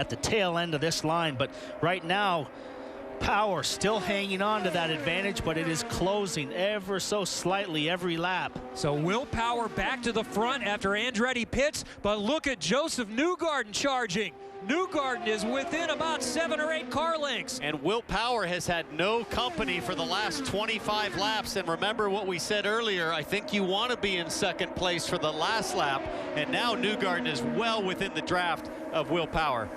at the tail end of this line, but right now, Power still hanging on to that advantage, but it is closing ever so slightly every lap. So Will Power back to the front after Andretti pits, but look at Joseph Newgarden charging. Newgarden is within about 7 or 8 car lengths. And Will Power has had no company for the last 25 laps. And remember what we said earlier, I think you want to be in second place for the last lap. And now Newgarden is well within the draft of Will Power.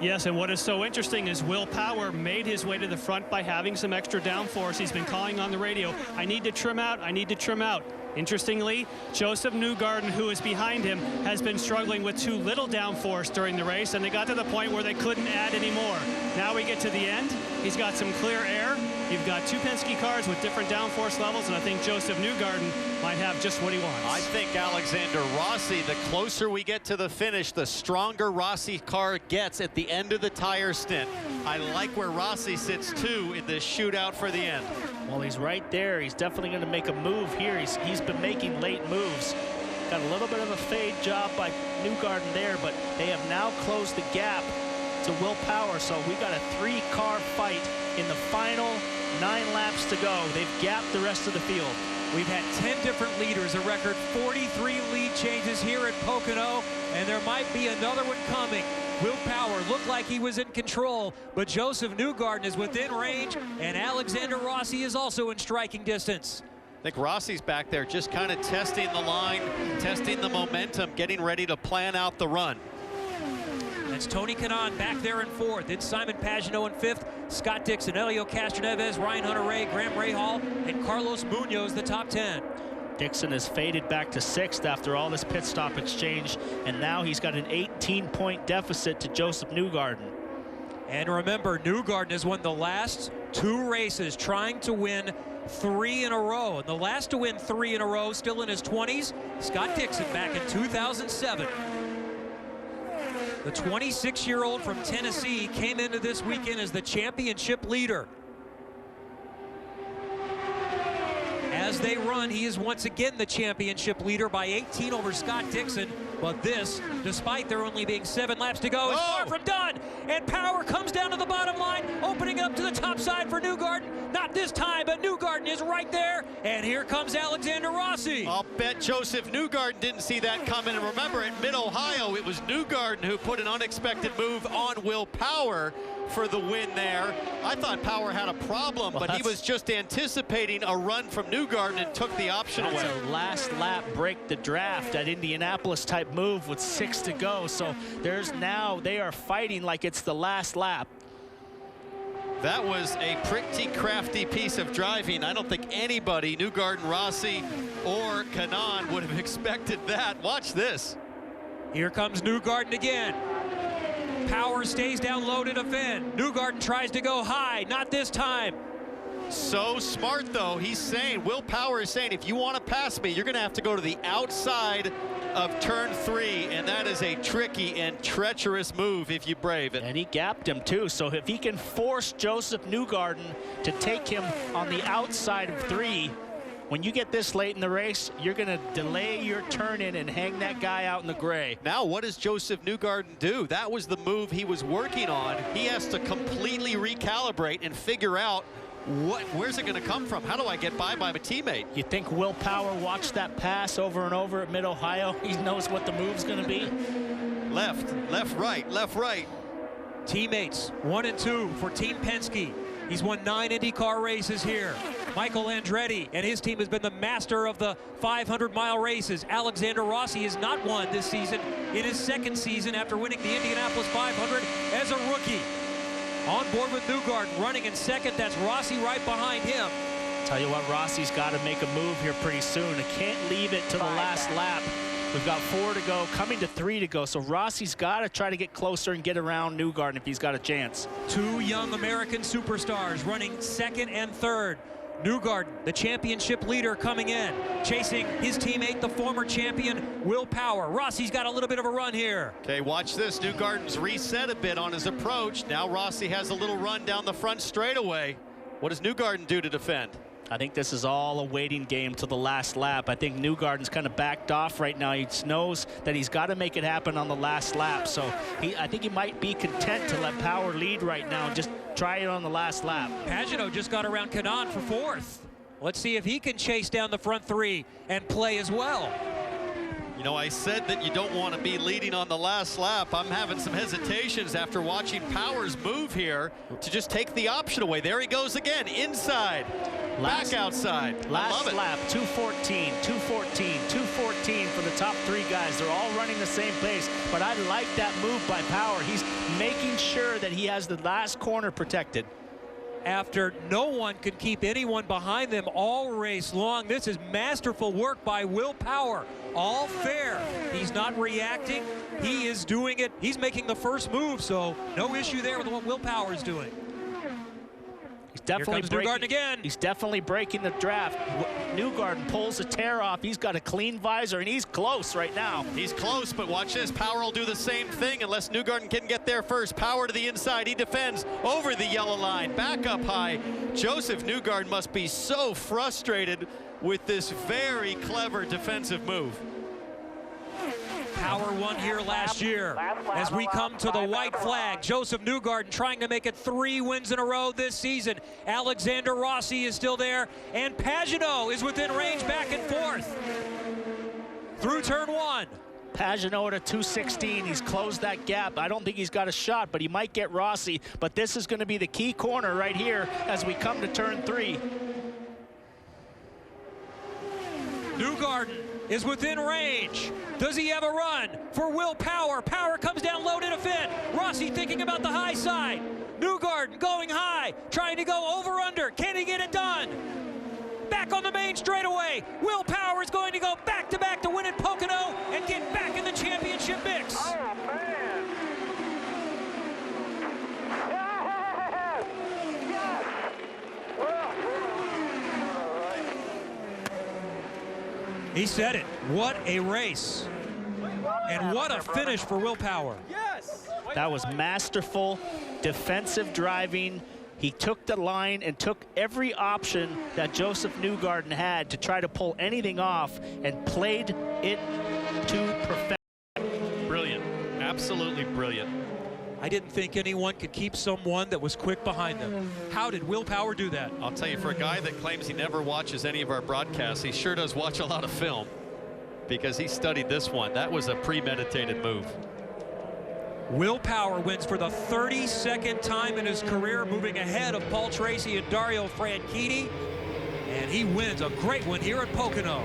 Yes, and what is so interesting is Will Power made his way to the front by having some extra downforce. He's been calling on the radio, I need to trim out, I need to trim out. Interestingly, Joseph Newgarden, who is behind him, has been struggling with too little downforce during the race, and they got to the point where they couldn't add any more. Now we get to the end. He's got some clear air. You've got 2 Penske cars with different downforce levels, and I think Joseph Newgarden might have just what he wants. I think Alexander Rossi, the closer we get to the finish, the stronger Rossi car gets at the end of the tire stint. I like where Rossi sits too in this shootout for the end. Well, he's right there. He's definitely going to make a move here. He's been making late moves. Got a little bit of a fade job by Newgarden there, but they have now closed the gap to Will Power. So we got a 3-car fight in the final 9 laps to go. They've gapped the rest of the field. We've had 10 different leaders, a record 43 lead changes here at Pocono, and there might be another one coming. Will Power looked like he was in control, but Joseph Newgarden is within range, and Alexander Rossi is also in striking distance. I think Rossi's back there just kind of testing the line, testing the momentum, getting ready to plan out the run. That's Tony Kanaan back there in 4th. It's Simon Pagenaud in 5th. Scott Dixon, Helio Castroneves, Ryan Hunter-Reay, Graham Rahal, and Carlos Munoz, the top 10. Dixon has faded back to 6th after all this pit stop exchange, and now he's got an 18-point deficit to Joseph Newgarden. And remember, Newgarden has won the last 2 races, trying to win 3 in a row. And the last to win 3 in a row, still in his 20s, Scott Dixon back in 2007. The 26-year-old from Tennessee came into this weekend as the championship leader. As they run, he is once again the championship leader by 18 over Scott Dixon. But this, despite there only being 7 laps to go, is far from done. And Power comes down to the bottom line, opening up to the top side for Newgarden. Not this time, but Newgarden is right there. And here comes Alexander Rossi. I'll bet Joseph Newgarden didn't see that coming. And remember, at Mid-Ohio, it was Newgarden who put an unexpected move on Will Power for the win there. I thought Power had a problem, but he was just anticipating a run from Newgarden and took the option away. That's a last lap break the draft at Indianapolis type move with 6 to go. So they are fighting like it's the last lap. That was a pretty crafty piece of driving. I don't think anybody, Newgarden, Rossi, or Kanaan, would have expected that. Watch this. Here comes Newgarden again. Power stays down low to defend. Newgarden tries to go high, not this time. So smart, though. He's saying, Will Power is saying, if you want to pass me, you're going to have to go to the outside of turn 3, and that is a tricky and treacherous move if you brave it. And he gapped him too, so if he can force Joseph Newgarden to take him on the outside of 3, when you get this late in the race, you're going to delay your turn in and hang that guy out in the gray. Now what does Joseph Newgarden do? That was the move he was working on. He has to completely recalibrate and figure out where's it going to come from? How do I get by my teammate? You think Will Power watched that pass over and over at Mid-Ohio? He knows what the move's going to be. Left, left, right, left, right. Teammates 1 and 2 for Team Penske. He's won 9 IndyCar races here. Michael Andretti and his team has been the master of the 500-mile races. Alexander Rossi has not won this season in his 2nd season after winning the Indianapolis 500 as a rookie. On board with Newgarden, running in 2nd. That's Rossi right behind him. Tell you what, Rossi's got to make a move here pretty soon. He can't leave it to the last lap. We've got 4 to go, coming to 3 to go. So Rossi's got to try to get closer and get around Newgarden if he's got a chance. 2 young American superstars running 2nd and 3rd. Newgarden, the championship leader, coming in, chasing his teammate, the former champion, Will Power. Rossi's got a little bit of a run here. Okay, watch this. Newgarden's reset a bit on his approach. Now Rossi has a little run down the front straightaway. What does Newgarden do to defend? I think this is all a waiting game to the last lap. I think Newgarden's kind of backed off right now. He knows that he's got to make it happen on the last lap. So I think he might be content to let Power lead right now and just try it on the last lap. Pagenaud just got around Kanaan for 4th. Let's see if he can chase down the front 3 and play as well. You know, I said that you don't want to be leading on the last lap. I'm having some hesitations after watching Power's move here to just take the option away. There he goes again, inside, back outside. Last lap, 2:14, 2:14, 2:14 for the top 3 guys. They're all running the same pace, but I like that move by Power. He's making sure that he has the last corner protected. After no one could keep anyone behind them all race long. This is masterful work by Will Power. All fair. He's not reacting. He is doing it. He's making the first move, so no issue there with what Will Power is doing. He's definitely Newgarden again. He's definitely breaking the draft. Newgarden pulls a tear off. He's got a clean visor, and he's close right now. He's close, but watch this. Power will do the same thing unless Newgarden can get there first. Power to the inside. He defends over the yellow line. Back up high. Joseph Newgarden must be so frustrated with this very clever defensive move. Power won here last year. As we come to the white flag, Joseph Newgarden trying to make it 3 wins in a row this season. Alexander Rossi is still there, and Pagenaud is within range back and forth through turn 1. Pagenaud at a 2:16. He's closed that gap. I don't think he's got a shot, but he might get Rossi. But this is going to be the key corner right here as we come to turn 3. Newgarden is within range. Does he have a run for Will Power? Power comes down low to defend. Rossi thinking about the high side. Newgarden going high, trying to go over under. Can he get it done? Back on the main straightaway. Will Power is going to go back to back to win at Pocono and get back in the championship mix. Oh, man. Yes! Yes! He said it. What a race. And what a finish for Will Power. That was masterful defensive driving. He took the line and took every option that Joseph Newgarden had to try to pull anything off and played it to perfection. Brilliant. Absolutely brilliant. I didn't think anyone could keep someone that was quick behind them. How did Will Power do that? I'll tell you, for a guy that claims he never watches any of our broadcasts, he sure does watch a lot of film, because he studied this one. That was a premeditated move. Will Power wins for the 32nd time in his career, moving ahead of Paul Tracy and Dario Franchitti. And he wins a great one here at Pocono.